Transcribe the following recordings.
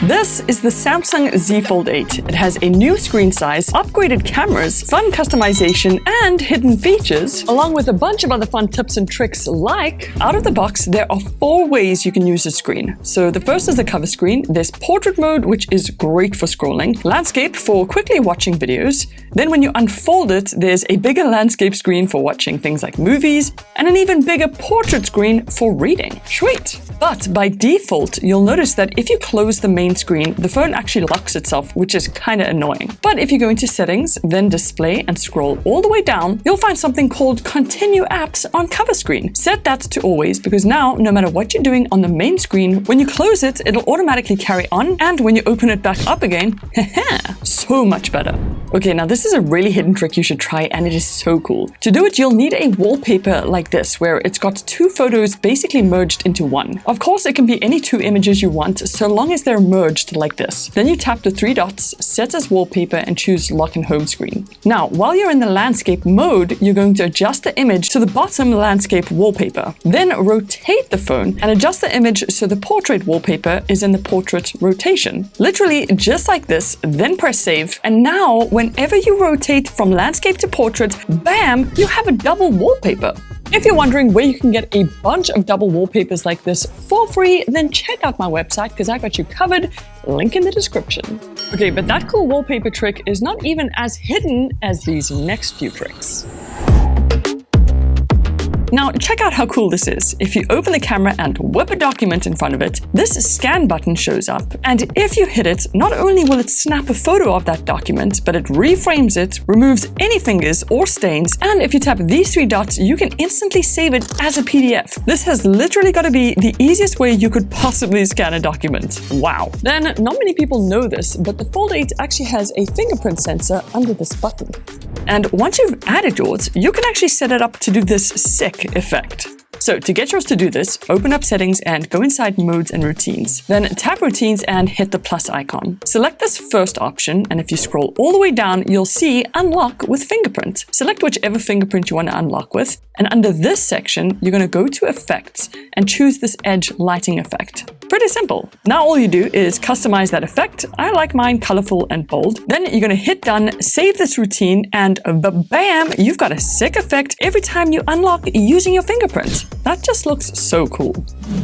This is the Samsung Z Fold 8. It has a new screen size, upgraded cameras, fun customization, and hidden features, along with a bunch of other fun tips and tricks like, out of the box, there are 4 ways you can use the screen. So the first is the cover screen, there's portrait mode, which is great for scrolling, landscape for quickly watching videos, then when you unfold it, there's a bigger landscape screen for watching things like movies, and an even bigger portrait screen for reading. Sweet! But by default, you'll notice that if you close the main screen, the phone actually locks itself, which is kind of annoying. But if you go into settings, then display and scroll all the way down, you'll find something called continue apps on cover screen. Set that to always, because now, no matter what you're doing on the main screen, when you close it, it'll automatically carry on, and when you open it back up again, so much better. Okay, now this is a really hidden trick you should try, and it is so cool. To do it, you'll need a wallpaper like this, where it's got 2 photos basically merged into one. Of course, it can be any 2 images you want, so long as they're merged like this. Then you tap the 3 dots, set as wallpaper, and choose lock and home screen. Now, while you're in the landscape mode, you're going to adjust the image to the bottom landscape wallpaper. Then rotate the phone and adjust the image so the portrait wallpaper is in the portrait rotation. Literally just like this, then press save, and now whenever you rotate from landscape to portrait, bam, you have a double wallpaper. If you're wondering where you can get a bunch of double wallpapers like this for free, then check out my website because I got you covered. Link in the description. Okay, but that cool wallpaper trick is not even as hidden as these next few tricks. Now, check out how cool this is. If you open the camera and whip a document in front of it, this scan button shows up. And if you hit it, not only will it snap a photo of that document, but it reframes it, removes any fingers or stains, and if you tap these 3 dots, you can instantly save it as a PDF. This has literally got to be the easiest way you could possibly scan a document. Wow. Then, not many people know this, but the Fold 8 actually has a fingerprint sensor under this button. And once you've added yours, you can actually set it up to do this sick effect. So to get yours to do this, open up settings and go inside modes and routines. Then tap routines and hit the plus icon. Select this first option, and if you scroll all the way down, you'll see unlock with fingerprint. Select whichever fingerprint you want to unlock with, and under this section, you're going to go to effects and choose this edge lighting effect. Pretty simple. Now all you do is customize that effect. I like mine colorful and bold. Then you're going to hit done, save this routine, and bam, you've got a sick effect every time you unlock using your fingerprint. That just looks so cool.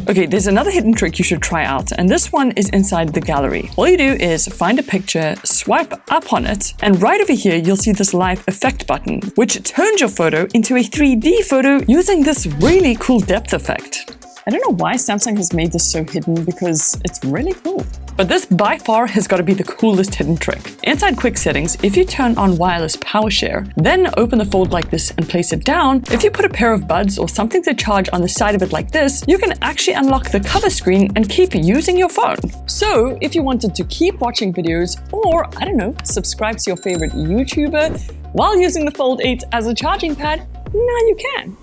Okay, there's another hidden trick you should try out, and this one is inside the gallery. All you do is find a picture, swipe up on it, and right over here you'll see this live effect button, which turns your photo into a 3D photo using this really cool depth effect. I don't know why Samsung has made this so hidden because it's really cool. But this by far has got to be the coolest hidden trick. Inside quick settings, if you turn on wireless power share, then open the Fold like this and place it down, if you put a pair of buds or something to charge on the side of it like this, you can actually unlock the cover screen and keep using your phone. So if you wanted to keep watching videos or, I don't know, subscribe to your favorite YouTuber while using the Fold 8 as a charging pad, now you can.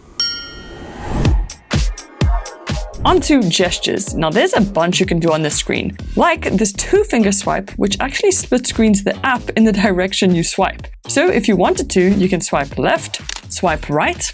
Onto gestures. Now there's a bunch you can do on this screen, like this 2-finger swipe, which actually split screens the app in the direction you swipe. So if you wanted to, you can swipe left, swipe right,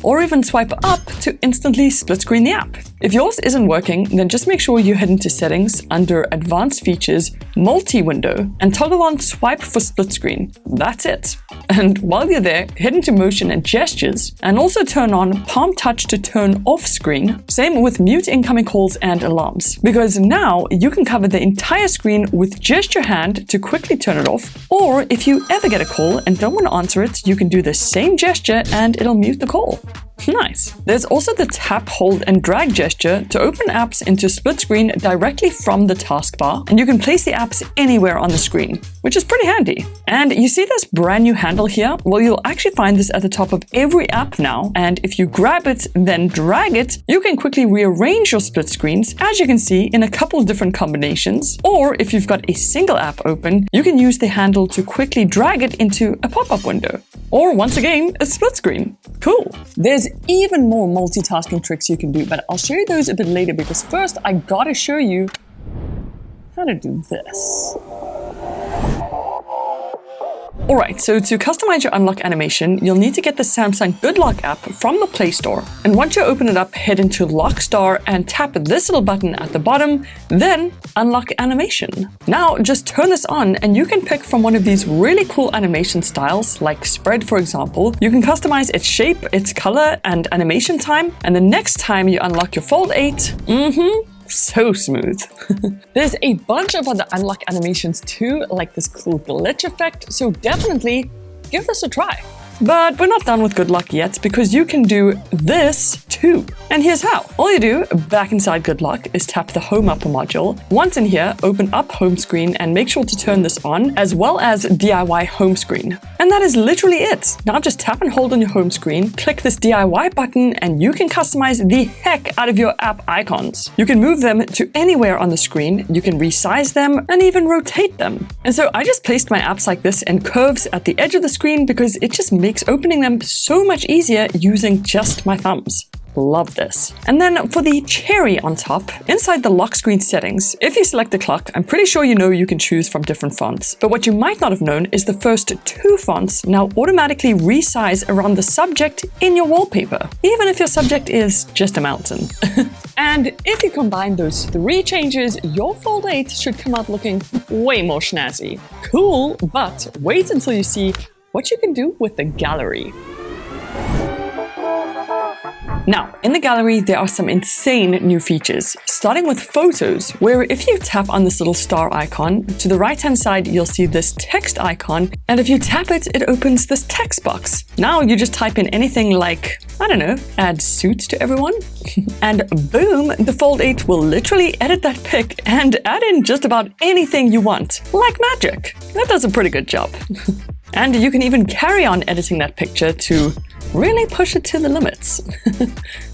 or even swipe up to instantly split screen the app. If yours isn't working, then just make sure you head into settings under advanced features, multi-window, and toggle on swipe for split screen. That's it. And while you're there, head into motion and gestures, and also turn on palm touch to turn off screen. Same with mute incoming calls and alarms, because now you can cover the entire screen with just your hand to quickly turn it off. Or if you ever get a call and don't want to answer it, you can do the same gesture and it'll mute the call. Nice. There's also the tap, hold, and drag gesture to open apps into split screen directly from the taskbar, and you can place the apps anywhere on the screen, which is pretty handy. And you see this brand new handle here? Well, you'll actually find this at the top of every app now, and if you grab it, then drag it, you can quickly rearrange your split screens, as you can see, in a couple different combinations. Or if you've got a single app open, you can use the handle to quickly drag it into a pop-up window. Or once again, a split screen. Cool. There's even more multitasking tricks you can do, but I'll show you those a bit later because first I gotta show you how to do this. Alright, so to customize your unlock animation, you'll need to get the Samsung Good Lock app from the Play Store. And once you open it up, head into Lock Star and tap this little button at the bottom, then unlock animation. Now just turn this on and you can pick from one of these really cool animation styles, like spread for example. You can customize its shape, its color, and animation time. And the next time you unlock your Fold 8, so smooth. There's a bunch of other unlock animations too, like this cool glitch effect, so definitely give this a try. But we're not done with Good Lock yet, because you can do this too. And here's how. All you do, back inside Good Lock, is tap the Home Upper module. Once in here, open up Home Screen and make sure to turn this on, as well as DIY Home Screen. And that is literally it. Now just tap and hold on your home screen, click this DIY button, and you can customize the heck out of your app icons. You can move them to anywhere on the screen, you can resize them, and even rotate them. And so I just placed my apps like this in curves at the edge of the screen because it just makes opening them so much easier using just my thumbs. Love this. And then for the cherry on top, inside the lock screen settings, if you select the clock, I'm pretty sure you know you can choose from different fonts. But what you might not have known is the first 2 fonts now automatically resize around the subject in your wallpaper, even if your subject is just a mountain. And if you combine those 3 changes, your Fold 8 should come out looking way more snazzy. Cool, but wait until you see what you can do with the gallery. Now, in the gallery, there are some insane new features, starting with photos, where if you tap on this little star icon, to the right-hand side, you'll see this text icon, and if you tap it, it opens this text box. Now you just type in anything like, I don't know, add suits to everyone, and boom, the Fold 8 will literally edit that pic and add in just about anything you want, like magic. That does a pretty good job. And you can even carry on editing that picture to really push it to the limits.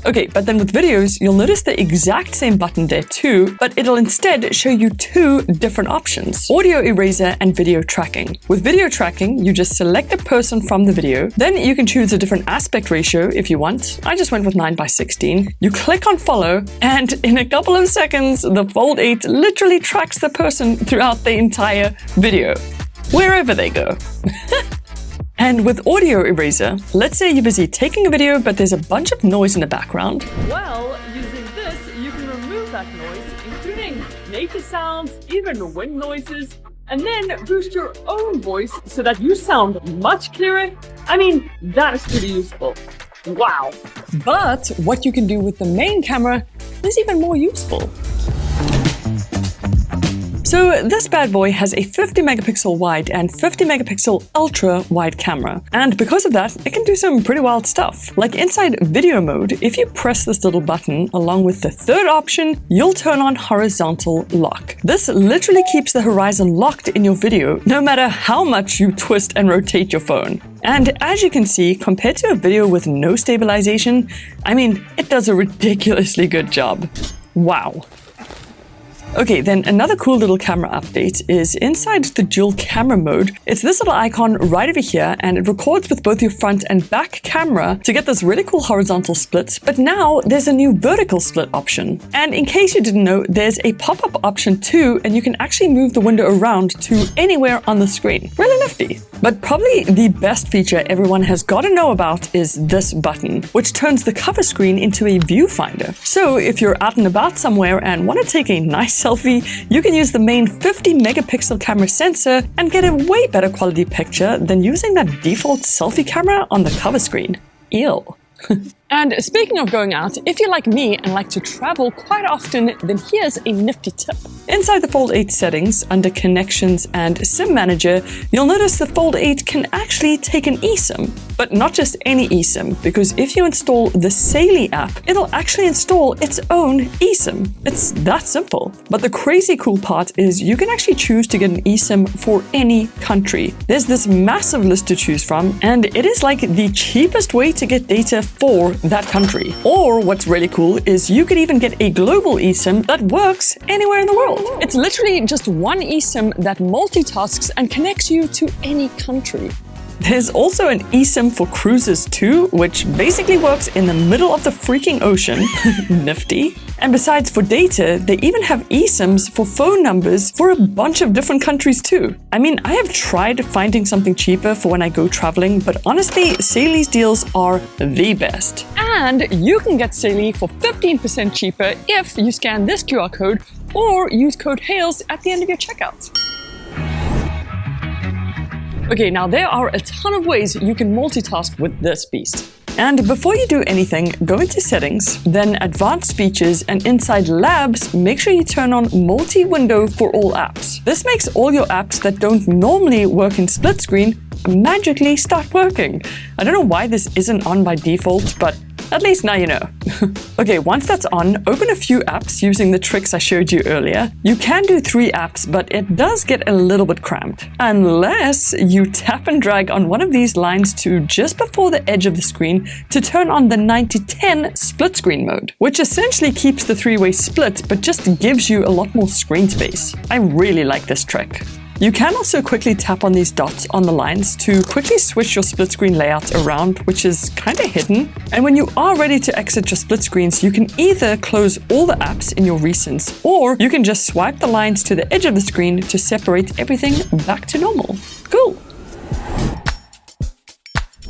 Okay, but then with videos, you'll notice the exact same button there too, but it'll instead show you 2 different options: audio eraser and video tracking. With video tracking, you just select a person from the video, then you can choose a different aspect ratio if you want. I just went with 9:16. You click on follow, and in a couple of seconds, the Fold 8 literally tracks the person throughout the entire video, wherever they go. And with audio eraser, let's say you're busy taking a video, but there's a bunch of noise in the background. Well, using this, you can remove that noise, including nature sounds, even wind noises, and then boost your own voice so that you sound much clearer. I mean, that is pretty useful. Wow. But what you can do with the main camera is even more useful. So this bad boy has a 50 megapixel wide and 50 megapixel ultra wide camera. And because of that, it can do some pretty wild stuff. Like inside video mode, if you press this little button along with the 3rd option, you'll turn on horizontal lock. This literally keeps the horizon locked in your video, no matter how much you twist and rotate your phone. And as you can see, compared to a video with no stabilization, I mean, it does a ridiculously good job. Wow. Okay, then another cool little camera update is inside the dual camera mode. It's this little icon right over here, and it records with both your front and back camera to get this really cool horizontal split. But now there's a new vertical split option. And in case you didn't know, there's a pop-up option too, and you can actually move the window around to anywhere on the screen. Really nifty. But probably the best feature everyone has got to know about is this button, which turns the cover screen into a viewfinder. So if you're out and about somewhere and want to take a nice selfie, you can use the main 50 megapixel camera sensor and get a way better quality picture than using that default selfie camera on the cover screen. Ew. And speaking of going out, if you're like me and like to travel quite often, then here's a nifty tip. Inside the Fold 8 settings, under Connections and SIM Manager, you'll notice the Fold 8 can actually take an eSIM. But not just any eSIM, because if you install the SAILY app, it'll actually install its own eSIM. It's that simple. But the crazy cool part is you can actually choose to get an eSIM for any country. There's this massive list to choose from, and it is like the cheapest way to get data for that country. Or what's really cool is you could even get a global eSIM that works anywhere in the world. It's literally just one eSIM that multitasks and connects you to any country. There's also an eSIM for cruises too, which basically works in the middle of the freaking ocean. Nifty. And besides for data, they even have eSIMs for phone numbers for a bunch of different countries too. I mean, I have tried finding something cheaper for when I go traveling, but honestly, SAILY's deals are the best. And you can get SAILY for 15% cheaper if you scan this QR code or use code Hayls at the end of your checkout. Okay, now there are a ton of ways you can multitask with this beast. And before you do anything, go into Settings, then Advanced Features, and inside Labs, make sure you turn on Multi-Window for all apps. This makes all your apps that don't normally work in split screen magically start working. I don't know why this isn't on by default, but at least now you know. Okay, once that's on, open a few apps using the tricks I showed you earlier. You can do 3 apps, but it does get a little bit cramped. Unless you tap and drag on one of these lines to just before the edge of the screen to turn on the 90-10 split screen mode, which essentially keeps the 3-way split, but just gives you a lot more screen space. I really like this trick. You can also quickly tap on these dots on the lines to quickly switch your split screen layout around, which is kind of hidden. And when you are ready to exit your split screens, you can either close all the apps in your recents, or you can just swipe the lines to the edge of the screen to separate everything back to normal. Cool.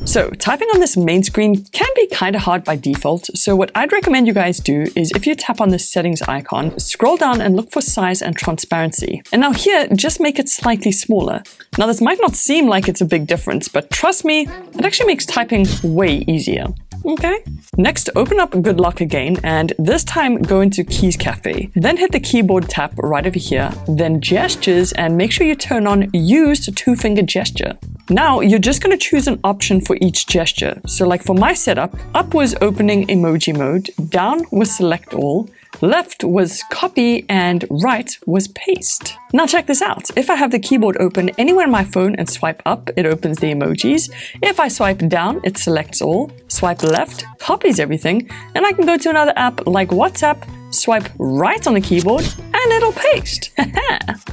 So typing on this main screen can be kind of hard by default, so what I'd recommend you guys do is if you tap on the settings icon, scroll down and look for size and transparency. And now here, just make it slightly smaller. Now this might not seem like it's a big difference, but trust me, it actually makes typing way easier. Okay. Next, open up Good Luck again, and this time go into Keys Cafe. Then hit the keyboard tab right over here, then Gestures, and make sure you turn on Use 2-finger gesture. Now, you're just going to choose an option for each gesture. So like for my setup, up was opening emoji mode, down was select all, left was copy, and right was paste. Now check this out. If I have the keyboard open anywhere on my phone and swipe up, it opens the emojis. If I swipe down, it selects all. Swipe left, copies everything, and I can go to another app like WhatsApp, swipe right on the keyboard, and it'll paste.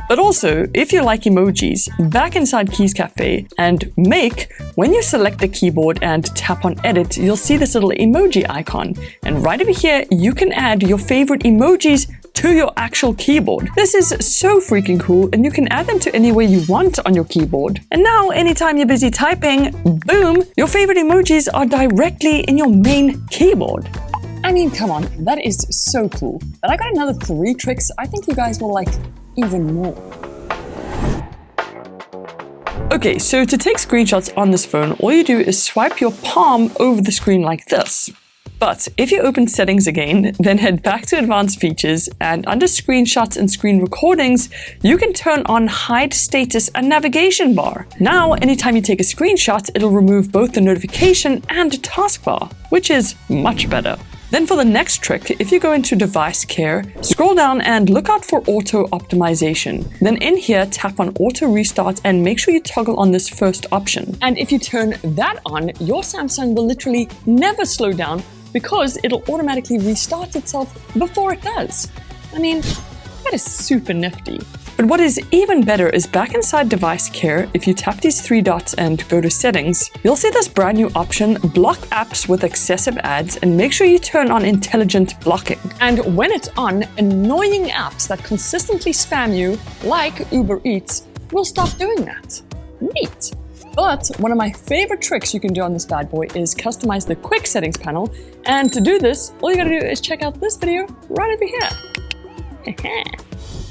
But also, if you like emojis, back inside Keys Cafe and when you select the keyboard and tap on edit, you'll see this little emoji icon. And right over here, you can add your favorite emojis to your actual keyboard. This is so freaking cool, and you can add them to anywhere you want on your keyboard. And now, anytime you're busy typing, boom, your favorite emojis are directly in your main keyboard. I mean, come on, that is so cool. But I got another 3 tricks I think you guys will like even more. Okay, so to take screenshots on this phone, all you do is swipe your palm over the screen like this. But if you open Settings again, then head back to Advanced Features, and under Screenshots and Screen Recordings, you can turn on Hide Status and Navigation Bar. Now, anytime you take a screenshot, it'll remove both the notification and taskbar, which is much better. Then for the next trick, if you go into Device Care, scroll down and look out for Auto Optimization. Then in here, tap on Auto Restart and make sure you toggle on this first option. And if you turn that on, your Samsung will literally never slow down because it'll automatically restart itself before it does. I mean, that is super nifty. But what is even better is back inside Device Care, if you tap these 3 dots and go to Settings, you'll see this brand new option, Block Apps with Excessive Ads, and make sure you turn on Intelligent Blocking. And when it's on, annoying apps that consistently spam you, like Uber Eats, will stop doing that. Neat. But one of my favorite tricks you can do on this bad boy is customize the quick settings panel. And to do this, all you gotta do is check out this video right over here.